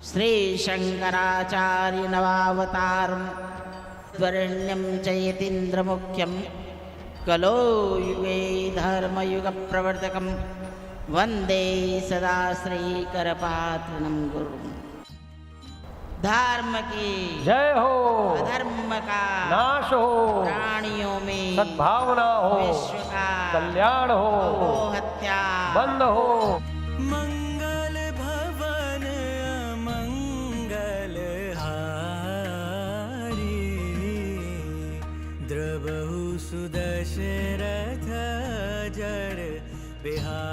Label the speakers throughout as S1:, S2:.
S1: श्री शंकराचार्य नवावतारं वरेण्यं च यतीन्द्रमुख्यं कलो युगे धर्मयुग प्रवर्तकं वंदे सदा श्रीकरपात्रणं गुरुं। धर्म की
S2: जय हो,
S1: अधर्म का
S2: नाश हो,
S1: प्राणियों में
S2: सद्भावना हो,
S1: विश्व का
S2: कल्याण हो,
S1: हत्या
S2: बंद हो।
S3: मंगल भवन मंगल हारी, द्रवहु सुदशरथ जड़ बिहारी।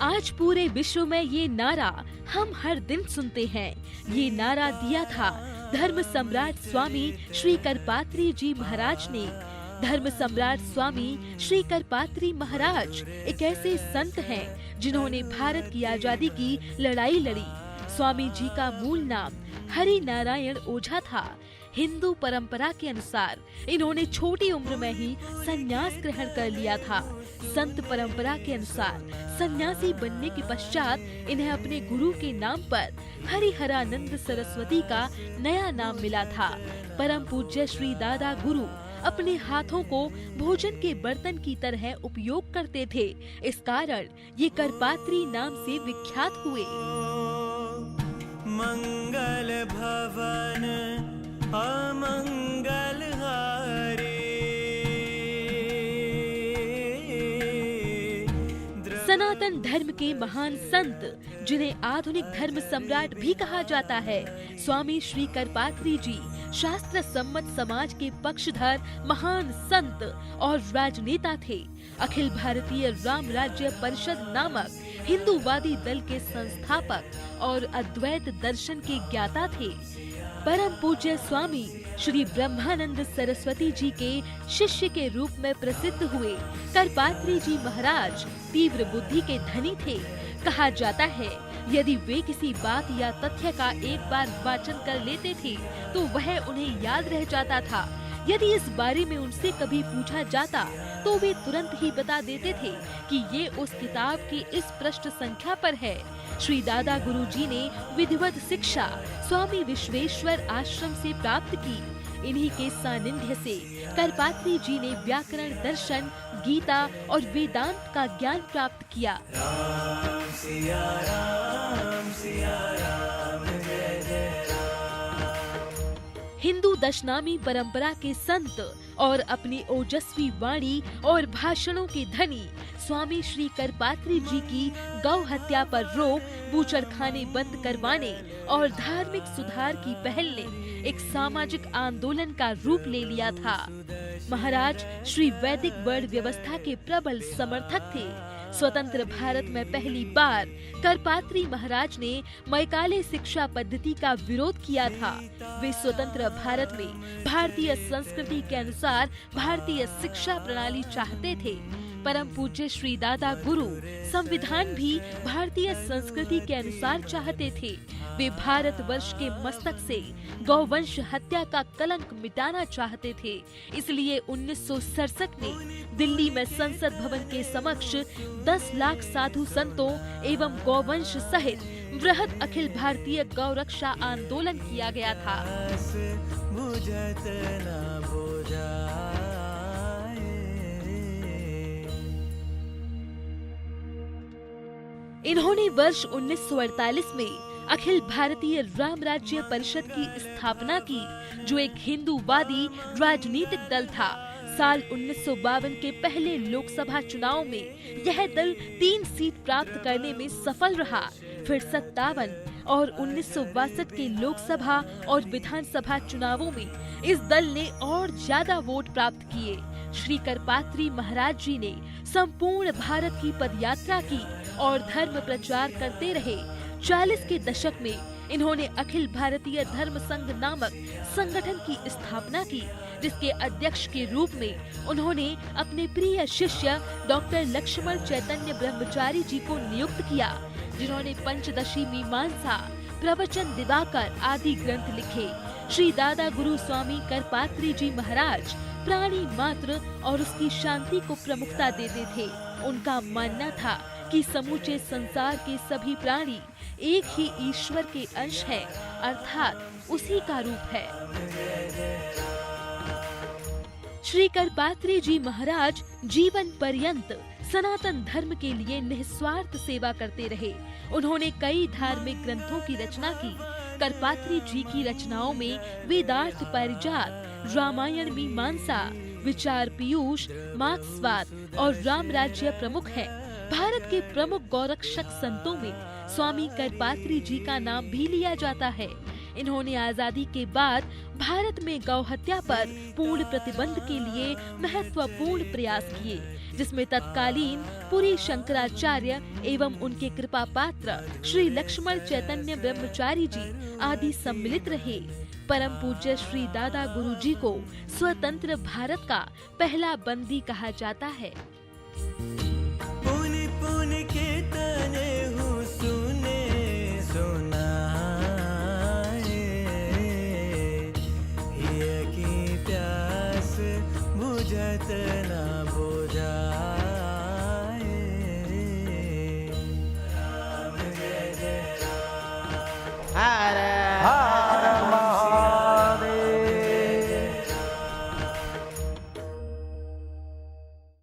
S4: आज पूरे विश्व में ये नारा हम हर दिन सुनते हैं। ये नारा दिया था धर्म सम्राट स्वामी श्री करपात्री जी महाराज ने। धर्म सम्राट स्वामी श्री करपात्री महाराज एक ऐसे संत हैं जिन्होंने भारत की आजादी की लड़ाई लड़ी। स्वामी जी का मूल नाम हरि नारायण ओझा था। हिंदू परंपरा के अनुसार इन्होंने छोटी उम्र में ही संन्यास ग्रहण कर लिया था। संत परंपरा के अनुसार सन्यासी बनने के पश्चात इन्हें अपने गुरु के नाम पर हरिहरानंद सरस्वती का नया नाम मिला था। परम पूज्य श्री दादा गुरु अपने हाथों को भोजन के बर्तन की तरह उपयोग करते थे। इस कारण ये करपात्री नाम से विख्यात हुए।
S3: मंगल भवन अमंगल हारी।
S4: सनातन धर्म के महान संत जिन्हें आधुनिक धर्म सम्राट भी कहा जाता है, स्वामी श्री करपात्री जी शास्त्र सम्मत समाज के पक्षधर महान संत और राजनेता थे। अखिल भारतीय राम राज्य परिषद नामक हिंदूवादी दल के संस्थापक और अद्वैत दर्शन के ज्ञाता थे। परम पूज्य स्वामी श्री ब्रह्मानंद सरस्वती जी के शिष्य के रूप में प्रसिद्ध हुए करपात्री जी महाराज तीव्र बुद्धि के धनी थे। कहा जाता है यदि वे किसी बात या तथ्य का एक बार वाचन कर लेते थे तो वह उन्हें याद रह जाता था। यदि इस बारे में उनसे कभी पूछा जाता तो वे तुरंत ही बता देते थे कि ये उस किताब की इस पृष्ठ संख्या पर है। श्री दादा गुरु जी ने विधिवत शिक्षा स्वामी विश्वेश्वर आश्रम से प्राप्त की। इन्हीं के सानिध्य से करपात्री जी ने व्याकरण, दर्शन, गीता और वेदांत का ज्ञान प्राप्त किया।
S3: राम सिया राम सिया राम जय जय राम।
S4: हिंदू दशनामी परंपरा के संत और अपनी ओजस्वी वाणी और भाषणों के धनी स्वामी श्री करपात्री जी की गौ हत्या पर रोक, बूचड़खाने बंद करवाने और धार्मिक सुधार की पहल ने एक सामाजिक आंदोलन का रूप ले लिया था। महाराज श्री वैदिक वर्ण व्यवस्था के प्रबल समर्थक थे। स्वतंत्र भारत में पहली बार करपात्री महाराज ने मैकाले शिक्षा पद्धति का विरोध किया था। वे स्वतंत्र भारत में भारतीय संस्कृति के अनुसार भारतीय शिक्षा प्रणाली चाहते थे। परम पूज्य श्री दादा गुरु संविधान भी भारतीय संस्कृति के अनुसार चाहते थे। वे भारत वर्ष के मस्तक से गौवंश हत्या का कलंक मिटाना चाहते थे। इसलिए 1967 में दिल्ली में संसद भवन के समक्ष 10 लाख साधु संतों एवं गौवंश सहित वृहद अखिल भारतीय गौ रक्षा आंदोलन किया गया था।
S3: बुझत न बुझाए।
S4: इन्होंने वर्ष 1948 में अखिल भारतीय राम राज्य परिषद की स्थापना की, जो एक हिंदूवादी राजनीतिक दल था। साल 1952 के पहले लोकसभा चुनाव में यह दल 3 सीट प्राप्त करने में सफल रहा। फिर 57 और 1962 के लोकसभा और विधानसभा चुनावों में इस दल ने और ज्यादा वोट प्राप्त किए। श्री करपात्री महाराज जी ने संपूर्ण भारत की पदयात्रा की और धर्म प्रचार करते रहे। 40 के दशक में इन्होंने अखिल भारतीय धर्म संघ नामक संगठन की स्थापना की, जिसके अध्यक्ष के रूप में उन्होंने अपने प्रिय शिष्य डॉक्टर लक्ष्मण चैतन्य ब्रह्मचारी जी को नियुक्त किया, जिन्होंने पंचदशी मीमांसा, प्रवचन दिवाकर आदि ग्रंथ लिखे। श्री दादा गुरु स्वामी करपात्री जी महाराज प्राणी मात्र और उसकी शांति को प्रमुखता देते थे। उनका मानना था कि समूचे संसार के सभी प्राणी एक ही ईश्वर के अंश हैं, अर्थात उसी का रूप है। श्री करपात्री जी महाराज जीवन पर्यंत सनातन धर्म के लिए निस्वार्थ सेवा करते रहे। उन्होंने कई धार्मिक ग्रंथों की रचना की। करपात्री जी की रचनाओं में वेदार्थ पारिजात, रामायण मीमांसा, विचार पीयूष, मार्क्सवाद और राम राज्य प्रमुख हैं। भारत के प्रमुख गौरक्षक संतों में स्वामी करपात्री जी का नाम भी लिया जाता है। इन्होंने आजादी के बाद भारत में गौ हत्या पर पूर्ण प्रतिबंध के लिए महत्वपूर्ण प्रयास किए, जिसमें तत्कालीन पुरी शंकराचार्य एवं उनके कृपा पात्र श्री लक्ष्मण चैतन्य ब्रह्मचारी जी आदि सम्मिलित रहे। परम पूज्य श्री दादा गुरु जी को स्वतंत्र भारत का पहला बंदी कहा जाता है।